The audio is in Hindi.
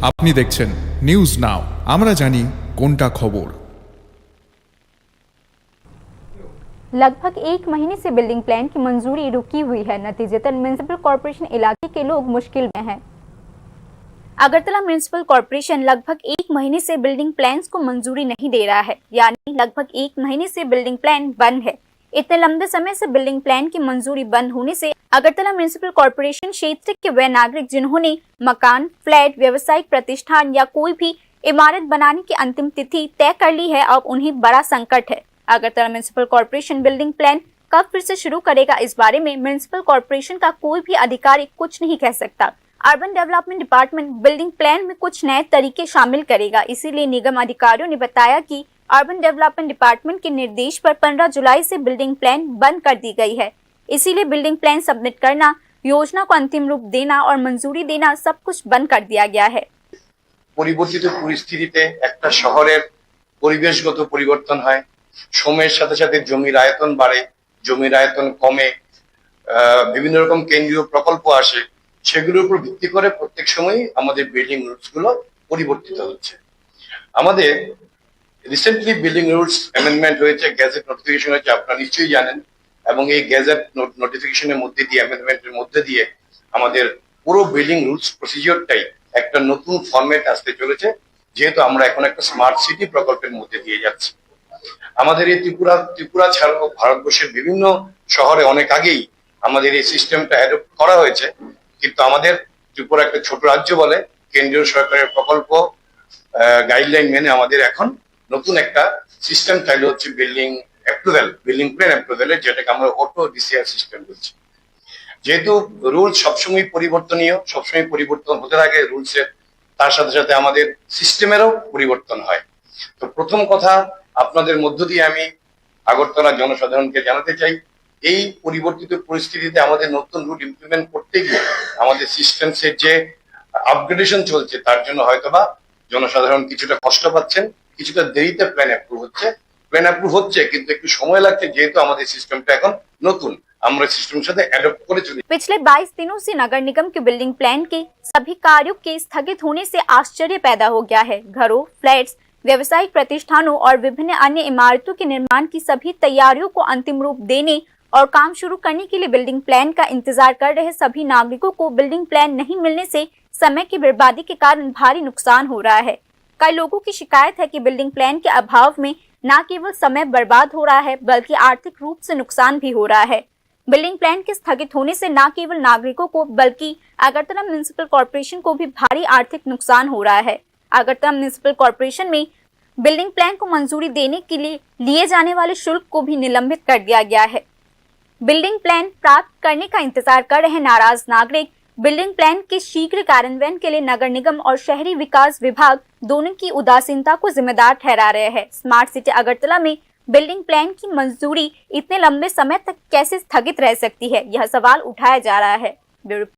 আপনি দেখছেন নিউজ নাও, আমরা জানি কোনটা খবর। लगभग एक महीने से बिल्डिंग प्लान की मंजूरी रुकी हुई है। नतीजतन म्युनिसिपल कॉरपोरेशन इलाके के लोग मुश्किल में हैं। अगरतला म्युनिसिपल कॉरपोरेशन लगभग एक महीने से बिल्डिंग प्लान्स को मंजूरी नहीं दे रहा है, यानी लगभग एक महीने से बिल्डिंग प्लान बंद है। इतने लंबे समय से बिल्डिंग प्लान की मंजूरी बंद होने से अगरतला म्युनिसिपल कॉरपोरेशन क्षेत्र के वे नागरिक जिन्होंने मकान, फ्लैट, व्यवसायिक प्रतिष्ठान या कोई भी इमारत बनाने की अंतिम तिथि तय कर ली है, अब उन्हें बड़ा संकट है। Agartala municipal corporation building plan कब फिर से शुरू करेगा, इस बारे में म्युनिसिपल कॉरपोरेशन का कोई भी अधिकारी कुछ नहीं कह सकता। Urban development department building plan में कुछ नए तरीके शामिल करेगा, इसीलिए निगम अधिकारियों ने बताया कि अर्बन डेवलपमेंट डिपार्टमेंट के निर्देश पर 15 जुलाई से बिल्डिंग प्लान बंद कर दी गई है। इसीलिए बिल्डिंग प्लान सबमिट करना, योजना को अंतिम रूप देना और मंजूरी देना सब कुछ बंद कर दिया गया है। পরিবর্তিত পরিস্থিতিতে একটা শহরের পরিবেশগত পরিবর্তন হয়, সময়ের সাথে সাথে জমির আয়তন বাড়ে, জমির আয়তন কমে, বিভিন্ন রকম কেন্দ্রীয় প্রকল্প আসে, সেগুলোর উপর ভিত্তি করে প্রত্যেক সময়ই আমাদের বিল্ডিং রুলস গুলো পরিবর্তিত হচ্ছে। আমাদের রিসেন্টলি বিল্ডিং রুলস অ্যামেন্ডমেন্ট হয়েছে, গ্যাজেট নোটিফিকেশন হয়েছে, আপনারা নিশ্চয়ই জানেন। এবং এই গ্যাজেট নোটিফিকেশনের মধ্যে দিয়ে, অ্যামেন্ডমেন্টের মধ্যে দিয়ে আমাদের পুরো বিল্ডিং রুলস প্রসিজিওরটাই একটা নতুন ফরম্যাট আসতে চলেছে, যেহেতু আমরা এখন একটা স্মার্ট সিটি প্রকল্পের মধ্যে দিয়ে যাচ্ছি। আমাদের এই ত্রিপুরা ছাড়াও ভারতবর্ষের বিভিন্ন শহরে অনেক আগেই আমাদের এই সিস্টেমটা অ্যাডপ্ট করা হয়েছে, কিন্তু আমাদের ত্রিপুরা একটা ছোট রাজ্য বলে কেন্দ্রীয় সরকারের প্রকল্প গাইডলাইন মেনে আমাদের এখন নতুন একটা সিস্টেম চালু হচ্ছে, বিল্ডিং প্ল্যান অ্যাপ্রুভেলের, যেটাকে আমরা অটো ডিসিআর সিস্টেম বলছি। যেহেতু রুলস সবসময় পরিবর্তনীয়, সবসময় পরিবর্তন হতে থাকে রুলসের, তার সাথে সাথে আমাদের সিস্টেমেরও পরিবর্তন হয়। তো প্রথম কথা আপনাদের মধ্য দিয়ে আমি আগরতলা জনসাধারণকে জানাতে চাই, এই পরিবর্তিত পরিস্থিতিতে আমাদের নতুন রুল ইমপ্লিমেন্ট করতে গিয়ে আমাদের সিস্টেমসের যে আপগ্রেডেশন চলছে, তার জন্য হয়তোবা জনসাধারণ কিছুটা কষ্ট পাচ্ছেন, কিছুটা দেরিতে প্ল্যান অ্যাপ্রুভ হচ্ছে, কিন্তু একটু সময় লাগছে, যেহেতু আমাদের সিস্টেমটা এখন নতুন, আমরা সিস্টেমের সাথে অ্যাডপ্ট করে চলি। पिछले 22 दिनों से नगर निगम के बिल्डिंग प्लान के सभी कार्यों के स्थगित होने से आश्चर्य पैदा हो गया है। घरों, फ्लैट्स, व्यवसायिक प्रतिष्ठानों और विभिन्न अन्य इमारतों के निर्माण की सभी तैयारियों को अंतिम रूप देने और काम शुरू करने के लिए बिल्डिंग प्लान का इंतजार कर रहे सभी नागरिकों को बिल्डिंग प्लान नहीं मिलने से समय की बर्बादी के कारण भारी नुकसान हो रहा है। कई लोगों की शिकायत है कि बिल्डिंग प्लान के अभाव में न केवल समय बर्बाद हो रहा है, बल्कि आर्थिक रूप से नुकसान भी हो रहा है। बिल्डिंग प्लान के स्थगित होने से न केवल नागरिकों को बल्कि अगरतला म्युनिसिपल कॉरपोरेशन को भी भारी आर्थिक नुकसान हो रहा है। अगरतला म्युनिसिपल कॉरपोरेशन में बिल्डिंग प्लान को मंजूरी देने के लिए जाने वाले शुल्क को भी निलंबित कर दिया गया है। बिल्डिंग प्लान प्राप्त करने का इंतजार कर रहे नाराज नागरिक बिल्डिंग प्लान के शीघ्र कार्यान्वयन के लिए नगर निगम और शहरी विकास विभाग दोनों की उदासीनता को जिम्मेदार ठहरा रहे हैं। स्मार्ट सिटी अगरतला में बिल्डिंग प्लान की मंजूरी इतने लंबे समय तक कैसे स्थगित रह सकती है, यह सवाल उठाया जा रहा है।